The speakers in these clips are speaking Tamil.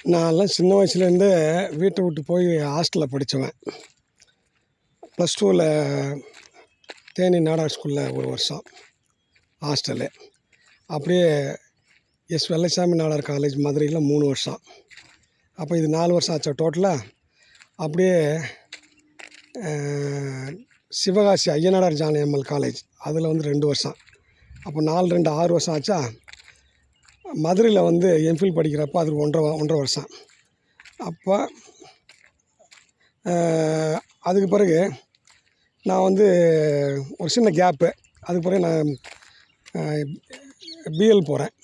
நான்லாம் சின்ன வயசுலேருந்தே வீட்டை விட்டு போய் ஹாஸ்டலில் படித்தவன். +2ல் தேனி நாடார் ஸ்கூலில் ஒரு வருஷம் ஹாஸ்டலு. அப்படியே வெள்ளச்சாமி நாடார் காலேஜ் மதுரையில் 3 வருஷம். அப்போ இது 4 வருஷம் ஆச்சா டோட்டலாக. அப்படியே சிவகாசி ஐயனாடார் ஜானகியம்மாள் காலேஜ் அதில் 2 வருஷம். அப்போ 4 2 6 வருஷம் ஆச்சா. மதுரையில் எம்ஃபில் படிக்கிறப்போ அது 1.5 வருஷம். அப்போ அதுக்கு பிறகு நான் ஒரு சின்ன கேப்பு. அதுக்கு பிறகு நான் பிஎல் போகிறேன்.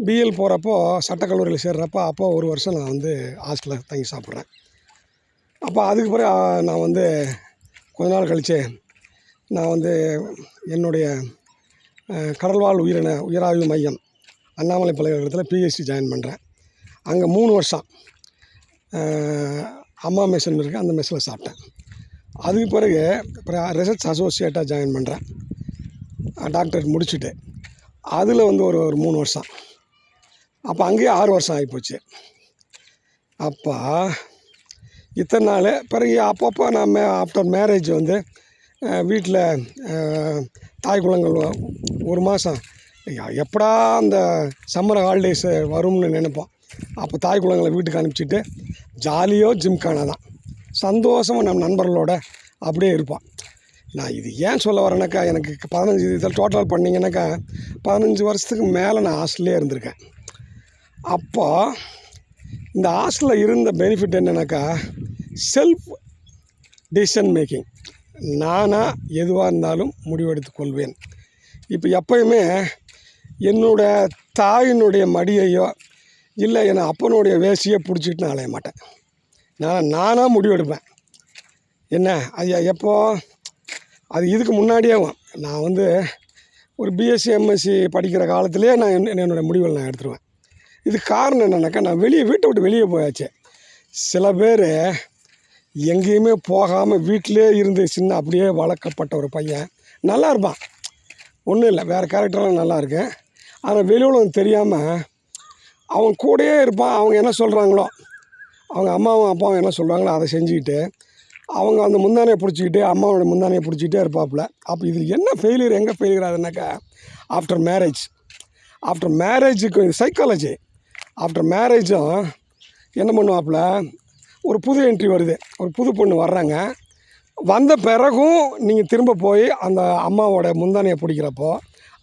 பிஎல் போகிறப்போ சட்டக்கல்லூரியில் சேர்றப்போ அப்போ 1 வருஷம் நான் ஹாஸ்டலில் தங்கி சாப்பிட்றேன். அப்போ அதுக்கு பிறகு நான் கொஞ்ச நாள் கழித்து நான் என்னுடைய கடல்வாழ் உயிராய்வு மையம் அண்ணாமலை பல்கலைக்கழகத்தில் பிஹெச்டி ஜாயின் பண்ணுறேன். அங்கே 3 வருஷம் அம்மா மெஸ்ஸுன்னு இருக்குது, அந்த மெஸ்ஸில் சாப்பிட்டேன். அதுக்கு பிறகு ரிசர்ச் அசோசியேட்டாக ஜாயின் பண்ணுறேன். டாக்டரேட் முடிச்சுட்டு அதில் ஒரு 3 வருஷம். அப்போ அங்கேயே 6 வருஷம் ஆகிப்போச்சு. அப்போ இத்தனை நாள் பிறகு அப்பப்போ நான் ஆஃப்டர் மேரேஜ் வீட்டில் தாய் குளங்கள் 1 மாதம் எப்படா அந்த சம்மர் ஹாலிடேஸு வரும்னு நினைப்போம். அப்போ தாய் குளங்களை வீட்டுக்கு அனுப்பிச்சிட்டு ஜாலியோ ஜிம்கானா தான் சந்தோஷமாக நம்ம நண்பர்களோட அப்படியே இருப்போம். நான் இது ஏன் சொல்ல வரேனாக்கா, எனக்கு 15 இதில் டோட்டல் பண்ணிங்கனாக்கா 15 வருஷத்துக்கு மேலே நான் ஹாஸ்டல்லே இருந்திருக்கேன். அப்போ இந்த ஹாஸ்டலில் இருந்த பெனிஃபிட் என்னென்னாக்கா, செல்ஃப் டிசிஷன் மேக்கிங். நானாக எதுவாக இருந்தாலும் முடிவெடுத்து கொள்வேன். இப்போ எப்பயுமே என்னோடய தாயினுடைய மடியையோ இல்லை என் அப்பனுடைய வேசியோ பிடிச்சிட்டு நான் அலைய மாட்டேன். நானாக முடிவெடுப்பேன். என்ன அது எப்போ அது இதுக்கு முன்னாடியேவும் நான் ஒரு பிஎஸ்சி எம்எஸ்சி படிக்கிற காலத்துலேயே நான் என்னோடய முடிவுகள் நான் எடுத்துருவேன். இது காரணம் என்னென்னாக்கா, நான் வீட்டை விட்டு வெளியே போயாச்சு. சில பேர் எங்கேயுமே போகாமல் வீட்டிலே இருந்து அப்படியே வளர்க்கப்பட்ட ஒரு பையன் நல்லா இருப்பான், ஒன்றும் இல்லை, வேறு கேரக்டர்லாம் நல்லா இருக்கு. ஆனால் வெளி உலகம் தெரியாமல் அவன் கூடயே இருப்பான். அவங்க என்ன சொல்கிறாங்களோ, அவங்க அம்மாவும் அப்பாவும் என்ன சொல்கிறாங்களோ அதை செஞ்சுக்கிட்டு அவங்க அந்த முந்தானையை பிடிச்சிக்கிட்டு அம்மாவோட முந்தானையை பிடிச்சிக்கிட்டே இருப்பாப்புல. அப்போ இது என்ன ஃபெயிலியர், எங்கே ஃபெயிலியர் ஆகுதுனாக்கா, ஆஃப்டர் மேரேஜுக்கு சைக்காலஜி. ஆஃப்டர் மேரேஜும் என்ன பண்ணுவாப்புல, ஒரு புது என்ட்ரி வருது, ஒரு புது பொண்ணு வர்றாங்க. வந்த பிறகும் நீங்கள் திரும்ப போய் அந்த அம்மாவோட முந்தானையை பிடிக்கிறப்போ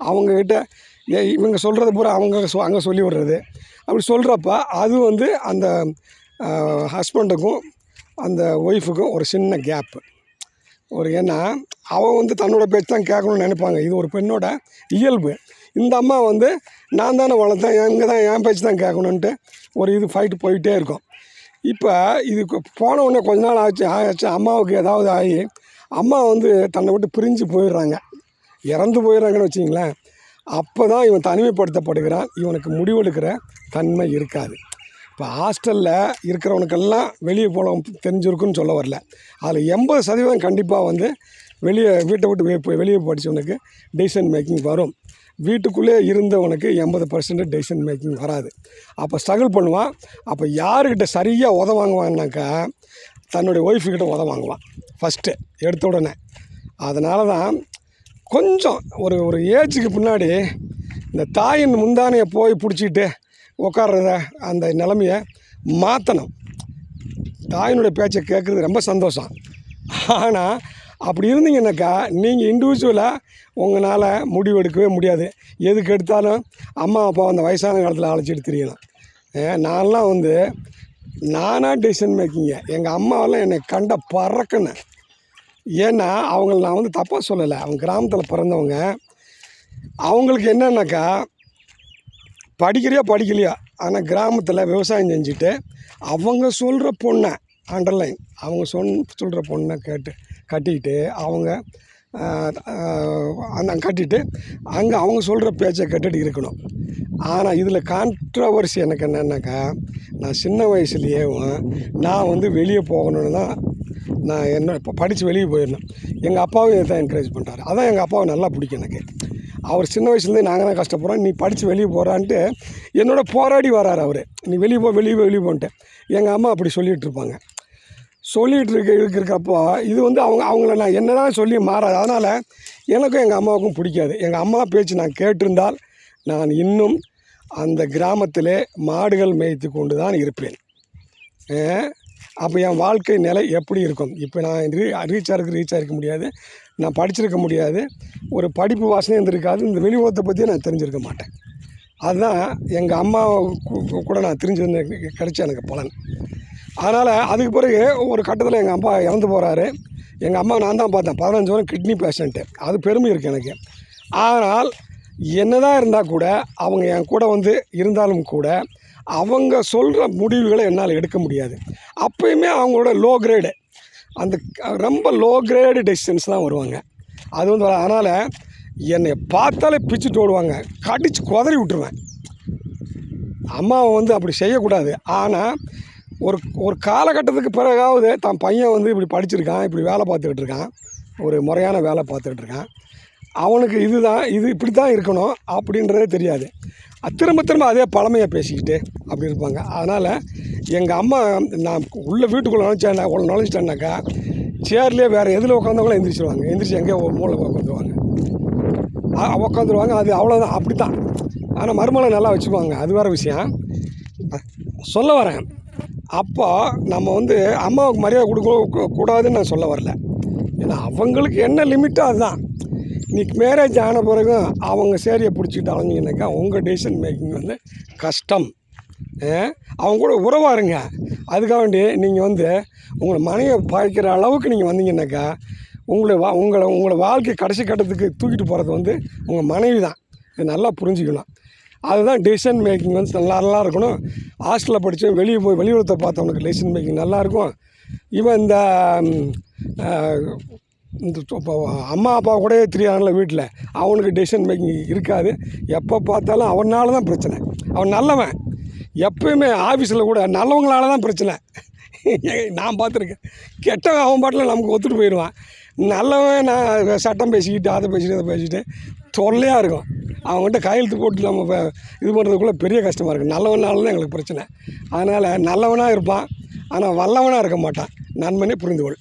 அவங்கக்கிட்ட இவங்க சொல்கிறது பூரா அங்கே சொல்லி விடுறது. அப்படி சொல்கிறப்ப அது அந்த ஹஸ்பண்டுக்கும் அந்த ஒய்ஃபுக்கும் ஒரு சின்ன கேப்பு. ஏன்னா அவன் தன்னோட பேச்சு தான் கேட்கணும்னு நினைப்பாங்க. இது ஒரு பெண்ணோட இயல்பு. இந்த அம்மா நான் தானே வளர்த்தேன், எங்கே தான் என் பேச்சு தான் கேட்கணுன்ட்டு இது ஃபைட்டு போயிட்டே இருக்கும். இப்போ இது போன உடனே கொஞ்ச நாள் ஆச்சு அம்மாவுக்கு ஏதாவது ஆகி அம்மா தன்னை விட்டு பிரிஞ்சு போயிடுறாங்க, இறந்து போயிடுறாங்கன்னு வச்சிங்களேன். அப்போ தான் இவன் தனிமைப்படுத்தப்படுகிறான். இவனுக்கு முடிவெடுக்கிற தன்மை இருக்காது. இப்போ ஹாஸ்டலில் இருக்கிறவனுக்கெல்லாம் வெளியே போன தெரிஞ்சிருக்குன்னு சொல்ல வரல. அதில் 80% கண்டிப்பாக வீட்டை விட்டு வெளியே படித்தவனுக்கு டெசிஷன் மேக்கிங் வரும். வீட்டுக்குள்ளே இருந்தவனுக்கு 80% டெசிஷன் மேக்கிங் வராது. அப்போ ஸ்ட்ரகிள் பண்ணுவான். அப்போ யாருக்கிட்ட சரியாக வாங்குவான்னாக்கா, தன்னுடைய ஒய்ஃபுக்கிட்ட வாங்குவான் ஃபஸ்ட்டு எடுத்த உடனே. அதனால தான் கொஞ்சம் ஒரு ஏஜுக்கு பின்னாடி இந்த தாயின் முந்தானையை போய் பிடிச்சிக்கிட்டு உட்கார்றத அந்த நிலைமையை மாற்றணும். தாயினுடைய பேச்சை கேட்குறது ரொம்ப சந்தோஷம். ஆனால் அப்படி இருந்தீங்கன்னாக்கா நாங்கள் இண்டிவிஜுவலாக உங்களால் முடிவெடுக்கவே முடியாது. எதுக்கு எடுத்தாலும் அம்மா அப்பா அந்த வயசான காலத்தில் அழைச்சிட்டு தெரியலாம். நான்லாம் நானாக டெசிஷன் மேக்கிங்க. எங்கள் அம்மாவெல்லாம் என்னை கண்ட பறக்கணும். ஏன்னா அவங்கள நான் தப்பாக சொல்லலை, அவங்க கிராமத்தில் பிறந்தவங்க. அவங்களுக்கு என்னன்னாக்கா, படிக்கலையோ ஆனால் கிராமத்தில் விவசாயம் செஞ்சுட்டு அவங்க சொல்கிற பொண்ணை அண்டர்லைன், அவங்க சொல்கிற பொண்ணை கட்டிக்கிட்டு அவங்க கட்டிட்டு அங்கே அவங்க சொல்கிற பேச்சை கேட்டுட்டு இருக்கணும். ஆனால் இதில் கான்ட்ரவர்சி எனக்கு என்னன்னாக்கா, நான் சின்ன வயசுலேயே நான் வெளியே போகணுன்னு தான் நான் இப்போ படித்து வெளியே போயிடணும். எங்கள் அப்பாவும் இதை தான் என்கரேஜ் பண்ணுறாரு. அதான் எங்கள் அப்பாவை நல்லா பிடிக்கும் எனக்கு. அவர் சின்ன வயசுலேருந்தே நாங்கள் தான் கஷ்டப்படுறோம், நீ படித்து வெளியே போகிறான்ட்டு என்னோட போராடி வராரு அவர். நீ வெளியே போ வெளியே போ வெளியே போன்ட்டு எங்கள் அம்மா அப்படி சொல்லிகிட்டு இருப்பாங்க. சொல்லிகிட்டு இருக்கிறப்போ இது வந்து அவங்கள நான் என்ன தான் சொல்லி மாறாது. அதனால் எனக்கும் எங்கள் அம்மாவுக்கும் பிடிக்காது. எங்கள் அம்மா பேச்சு நான் கேட்டிருந்தால் நான் இன்னும் அந்த கிராமத்திலே மாடுகள் மேய்த்து கொண்டு தான் இருப்பேன். அப்போ என் வாழ்க்கை நிலை எப்படி இருக்கும்? இப்போ நான் ரீச் ஆகிருக்க முடியாது, நான் படிச்சிருக்க முடியாது, ஒரு படிப்பு வாசனை இருந்திருக்காது, இந்த வெளி உலகத்தை பற்றியே நான் தெரிஞ்சிருக்க மாட்டேன். அதுதான் எங்கள் அம்மா கூட நான் தெரிஞ்சது கிடைச்ச எனக்கு பலன். அதனால் அதுக்கு பிறகு ஒரு கட்டத்தில் எங்கள் அப்பா இறந்து போகிறாரு. எங்கள் அம்மா நான் தான் பார்த்தேன், 15 வருடம் கிட்னி பேஷண்ட்டு. அது பெருமை இருக்குது எனக்கு. ஆனால் என்ன தான் இருந்தால் கூட அவங்க என் கூட வந்து இருந்தாலும் கூட அவங்க சொல்கிற முடிவுகளை என்னால் எடுக்க முடியாது. அப்போயுமே அவங்களோட லோ கிரேடு, அந்த ரொம்ப லோ கிரேடு டெசிஷன்ஸ் தான் வருவாங்க. அது வந்து அதனால் என்னை பார்த்தாலே பிச்சுட்டு ஓடுவாங்க, கடிச்சு குதறி விட்டுருவேன். அம்மாவை வந்து அப்படி செய்யக்கூடாது. ஆனால் ஒரு காலகட்டத்துக்கு பிறகாவது தான் பையன் வந்து இப்படி படிச்சிருக்கான், இப்படி வேலை பார்த்துக்கிட்டு இருக்கான், ஒரு முறையான வேலை பார்த்துக்கிட்டு இருக்கான், அவனுக்கு இது இப்படி தான் இருக்கணும் அப்படின்றதே தெரியாது. திரும்ப அதே பழமையை பேசிக்கிட்டு அப்படி இருப்பாங்க. அதனால் எங்கள் அம்மா நான் வீட்டுக்குள்ளே நுழைஞ்சிட்டேன்னாக்கா சேர்லேயே வேறு எதில் உட்காந்தவங்களும் எந்திரிச்சு எங்கேயோ மூளை உட்காந்துருவாங்க. அது அவ்வளோதான், அப்படி தான். ஆனால் மருமகளை நல்லா வச்சுக்குவாங்க, அது வேறு விஷயம். சொல்ல வரேன், அப்போ நம்ம வந்து அம்மாவுக்கு மரியாதை கொடுக்க கூடாதுன்னு நான் சொல்ல வரல. ஏன்னா அவங்களுக்கு என்ன லிமிட்டோ அதுதான். இன்றைக்கி மேரேஜ் ஆன பிறகும் அவங்க சேரியை பிடிச்சிக்கிட்டு அலைஞ்சிங்கனாக்கா உங்கள் டெசிஷன் மேக்கிங் வந்து கஷ்டம். அவங்க கூட உறவாக இருங்க. அதுக்காக வேண்டி நீங்கள் வந்து உங்களை மனையை பாய்க்கிற அளவுக்கு நீங்கள் வந்தீங்கன்னாக்கா உங்களை வாழ்க்கை கடைசி கட்டத்துக்கு தூக்கிட்டு போகிறது வந்து உங்கள் மனைவி தான். இது நல்லா புரிஞ்சுக்கணும். அதுதான் டெசிஷன் மேக்கிங் வந்து நல்லா இருக்கணும். ஹாஸ்டலில் படித்தவன் வெளியே போய் வெளி உலகத்தை பார்த்தவனுக்கு டெசிஷன் மேக்கிங் நல்லாயிருக்கும். இவன் இந்த அம்மா அப்பா கூட தெரியாதுல வீட்டில், அவனுக்கு டெசிஷன் மேக்கிங் இருக்காது. எப்போ பார்த்தாலும் அவனால தான் பிரச்சனை. அவன் நல்லவன், எப்போயுமே ஆஃபீஸில் கூட நல்லவங்களால தான் பிரச்சனை. நான் பார்த்துருக்கேன். கெட்டவன் அவன் பாட்டில் நமக்கு ஒத்துட்டு போயிடுவான். நல்லவன் நான் சட்டம் பேசிக்கிட்டு அதை பேசிக்கிட்டு தொல்லையாக இருக்கும். அவங்ககிட்ட கையெழுத்து போட்டு நம்ம இது பண்ணுறதுக்குள்ளே பெரிய கஷ்டமாக இருக்குது. நல்லவனால தான் எங்களுக்கு பிரச்சனை. அதனால் நல்லவனாக இருப்பான், ஆனால் வல்லவனாக இருக்க மாட்டான். நண்பனே புரிந்து கொள்.